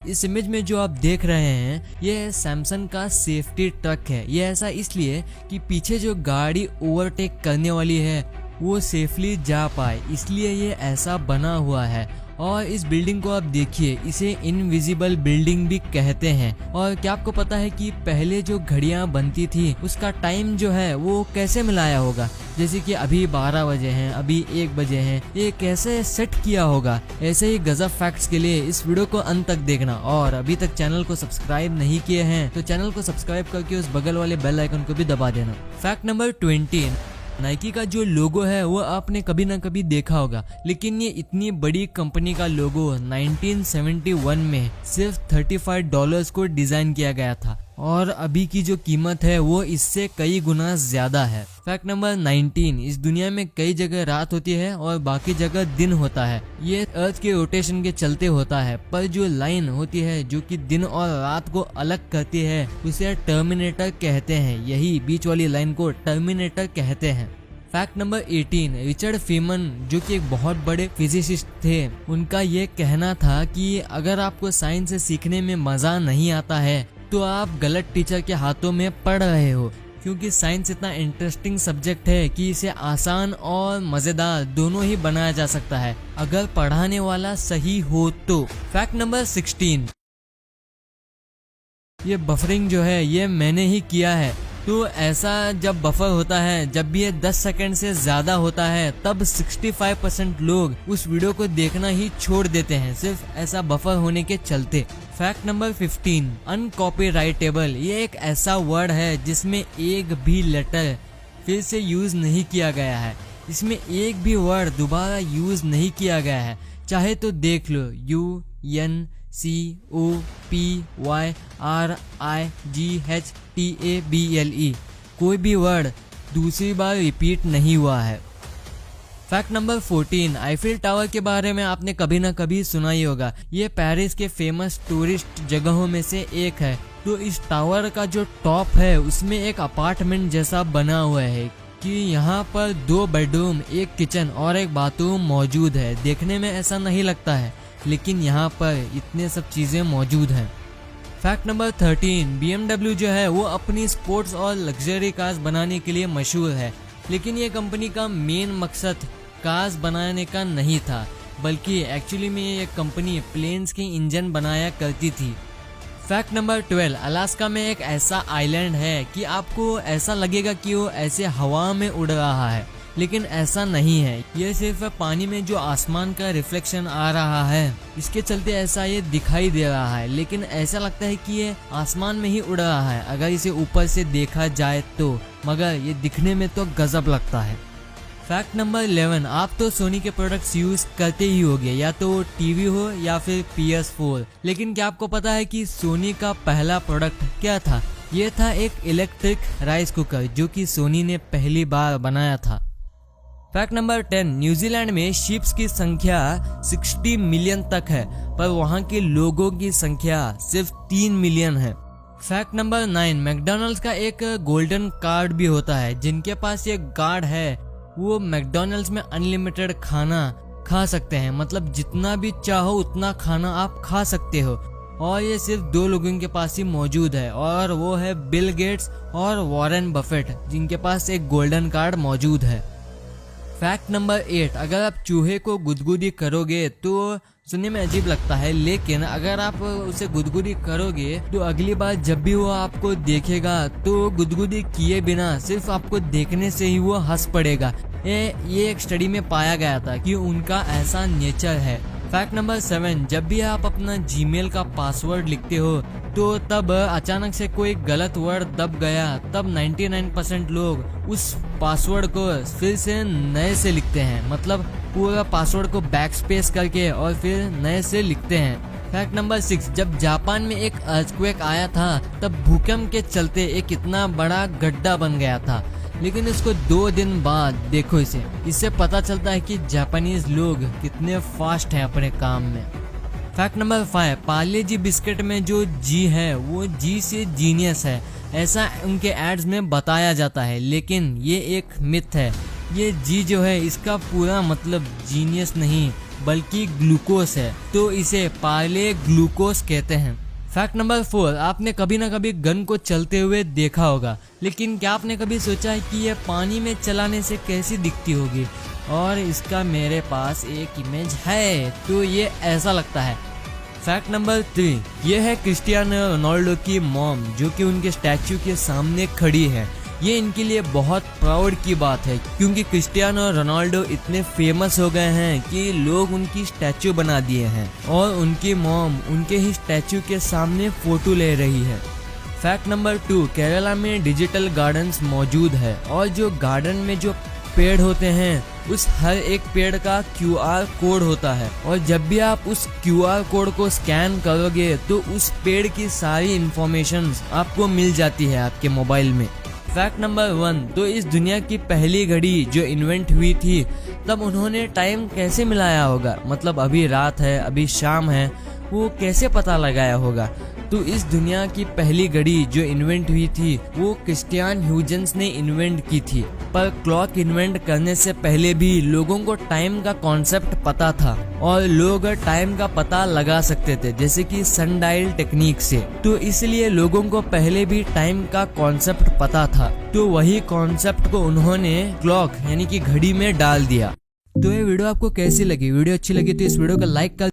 इस इमेज में जो आप देख रहे हैं ये सैमसंग का सेफ्टी ट्रक है। ये ऐसा इसलिए कि पीछे जो गाड़ी ओवरटेक करने वाली है वो सेफली जा पाए, इसलिए ये ऐसा बना हुआ है। और इस बिल्डिंग को आप देखिए, इसे इनविजिबल बिल्डिंग भी कहते हैं। और क्या आपको पता है कि पहले जो घड़ियां बनती थी उसका टाइम जो है वो कैसे मिलाया होगा? जैसे कि अभी 12 बजे हैं, अभी 1 बजे हैं, ये कैसे सेट किया होगा? ऐसे ही गजब फैक्ट्स के लिए इस वीडियो को अंत तक देखना। और अभी तक चैनल को सब्सक्राइब नहीं किए हैं तो चैनल को सब्सक्राइब करके उस बगल वाले बेल आइकन को भी दबा देना। फैक्ट नंबर 20, नाइकी का जो लोगो है वो आपने कभी ना कभी देखा होगा, लेकिन ये इतनी बड़ी कंपनी का लोगो 1971 में सिर्फ $35 को डिजाइन किया गया था और अभी की जो कीमत है वो इससे कई गुना ज्यादा है। फैक्ट नंबर 19, इस दुनिया में कई जगह रात होती है और बाकी जगह दिन होता है। ये अर्थ के रोटेशन के चलते होता है, पर जो लाइन होती है जो कि दिन और रात को अलग करती है उसे टर्मिनेटर कहते हैं। यही बीच वाली लाइन को टर्मिनेटर कहते हैं। फैक्ट नंबर 18, रिचर्ड फीमन जो कि एक बहुत बड़े फिजिसिस्ट थे, उनका ये कहना था कि अगर आपको साइंस से सीखने में मजा नहीं आता है तो आप गलत टीचर के हाथों में पढ़ रहे हो, क्योंकि साइंस इतना इंटरेस्टिंग सब्जेक्ट है कि इसे आसान और मजेदार दोनों ही बनाया जा सकता है अगर पढ़ाने वाला सही हो तो। फैक्ट नंबर 16, ये बफरिंग जो है ये मैंने ही किया है। तो ऐसा जब बफर होता है, जब भी ये 10 सेकंड से ज्यादा होता है, तब 65% लोग उस वीडियो को देखना ही छोड़ देते हैं सिर्फ ऐसा बफर होने के चलते। फैक्ट नंबर 15, अनकॉपीराइटेबल ये एक ऐसा वर्ड है जिसमें एक भी लेटर फिर से यूज नहीं किया गया है। इसमें एक भी वर्ड दोबारा यूज नहीं किया गया है। चाहे तो देख लो, UNCOPYRIGHTABLE, कोई भी वर्ड दूसरी बार रिपीट नहीं हुआ है। फैक्ट नंबर 14, आईफिल टावर के बारे में आपने कभी ना कभी सुना ही होगा। ये पेरिस के फेमस टूरिस्ट जगहों में से एक है। तो इस टावर का जो टॉप है उसमें एक अपार्टमेंट जैसा बना हुआ है कि यहाँ पर 2 बेडरूम, 1 किचन और 1 बाथरूम मौजूद है। देखने में ऐसा नहीं लगता है, लेकिन यहाँ पर इतने सब चीजें मौजूद हैं। फैक्ट नंबर 13, BMW जो है वो अपनी स्पोर्ट्स और लग्जरी कार्स बनाने के लिए मशहूर है, लेकिन ये कंपनी का मेन मकसद कार्स बनाने का नहीं था, बल्कि एक्चुअली में ये कंपनी प्लेन्स के इंजन बनाया करती थी। फैक्ट नंबर 12, अलास्का में एक ऐसा आइलैंड है कि आपको ऐसा लगेगा कि वो ऐसे हवा में उड़ रहा है, लेकिन ऐसा नहीं है। ये सिर्फ पानी में जो आसमान का रिफ्लेक्शन आ रहा है इसके चलते ऐसा ये दिखाई दे रहा है, लेकिन ऐसा लगता है कि ये आसमान में ही उड़ रहा है अगर इसे ऊपर से देखा जाए तो, मगर ये दिखने में तो गजब लगता है। फैक्ट नंबर 11, आप तो सोनी के प्रोडक्ट्स यूज करते ही होंगे, या तो टीवी हो या फिर PS4, लेकिन क्या आपको पता है कि सोनी का पहला प्रोडक्ट क्या था? ये था एक इलेक्ट्रिक राइस कुकर जो कि सोनी ने पहली बार बनाया था। फैक्ट नंबर 10, न्यूजीलैंड में शीप्स की संख्या 60 मिलियन तक है, पर वहाँ के लोगों की संख्या सिर्फ 3 मिलियन है। फैक्ट नंबर 9, मैकडॉनल्ड्स का एक गोल्डन कार्ड भी होता है। जिनके पास ये कार्ड है वो मैकडॉनल्ड्स में अनलिमिटेड खाना खा सकते हैं, मतलब जितना भी चाहो उतना खाना आप खा सकते हो। और ये सिर्फ 2 लोगों के पास ही मौजूद है, और वो है बिल गेट्स और वॉरेन बफेट, जिनके पास एक गोल्डन कार्ड मौजूद है। फैक्ट नंबर 8, अगर आप चूहे को गुदगुदी करोगे तो सुनने में अजीब लगता है, लेकिन अगर आप उसे गुदगुदी करोगे तो अगली बार जब भी वो आपको देखेगा तो गुदगुदी किए बिना सिर्फ आपको देखने से ही वो हंस पड़ेगा। ये एक स्टडी में पाया गया था कि उनका ऐसा नेचर है। फैक्ट नंबर 7, जब भी आप अपना जीमेल का पासवर्ड लिखते हो तो तब अचानक से कोई गलत वर्ड दब गया, तब 99% लोग उस पासवर्ड को फिर से नए से लिखते हैं, मतलब पूरा पासवर्ड को बैकस्पेस करके और फिर नए से लिखते हैं। फैक्ट नंबर 6, जब जापान में एक अर्थक्वेक आया था तब भूकंप के चलते एक इतना बड़ा गड्ढा बन गया था, लेकिन इसको 2 दिन बाद देखो इससे पता चलता है कि जापानीज लोग कितने फास्ट हैं अपने काम में। फैक्ट नंबर 5, पार्ले जी बिस्किट में जो जी है वो जी से जीनियस है, ऐसा उनके एड्स में बताया जाता है, लेकिन ये एक मिथ है। ये जी जो है इसका पूरा मतलब जीनियस नहीं, बल्कि ग्लूकोस है, तो इसे पार्ले ग्लूकोस कहते हैं। फैक्ट नंबर 4, आपने कभी ना कभी गन को चलते हुए देखा होगा, लेकिन क्या आपने कभी सोचा है कि यह पानी में चलाने से कैसी दिखती होगी? और इसका मेरे पास एक इमेज है, तो ये ऐसा लगता है। फैक्ट नंबर 3, ये है क्रिस्टियानो रोनाल्डो की मॉम, जो कि उनके स्टैचू के सामने खड़ी है। ये इनके लिए बहुत प्राउड की बात है, क्योंकि क्रिस्टियानो रोनाल्डो इतने फेमस हो गए हैं कि लोग उनकी स्टैचू बना दिए हैं और उनकी मॉम उनके ही स्टैचू के सामने फोटो ले रही है। फैक्ट नंबर 2, केरला में डिजिटल गार्डन्स मौजूद है और जो गार्डन में जो पेड़ होते हैं उस हर एक पेड़ का QR कोड होता है, और जब भी आप उस QR कोड को स्कैन करोगे तो उस पेड़ की सारी इंफॉर्मेशन आपको मिल जाती है आपके मोबाइल में। फैक्ट नंबर 1, तो इस दुनिया की पहली घड़ी जो इन्वेंट हुई थी तब उन्होंने टाइम कैसे मिलाया होगा? मतलब अभी रात है, अभी शाम है, वो कैसे पता लगाया होगा? तो इस दुनिया की पहली घड़ी जो इन्वेंट हुई थी वो क्रिस्टियन ह्यूजेंस ने इन्वेंट की थी। पर क्लॉक इन्वेंट करने से पहले भी लोगों को टाइम का कॉन्सेप्ट पता था और लोग टाइम का पता लगा सकते थे, जैसे कि सनडायल टेक्निक से। तो इसलिए लोगों को पहले भी टाइम का कॉन्सेप्ट पता था, तो वही कॉन्सेप्ट को उन्होंने क्लॉक यानी कि घड़ी में डाल दिया। तो ये वीडियो आपको कैसी लगी? वीडियो अच्छी लगी तो इस वीडियो को लाइक कर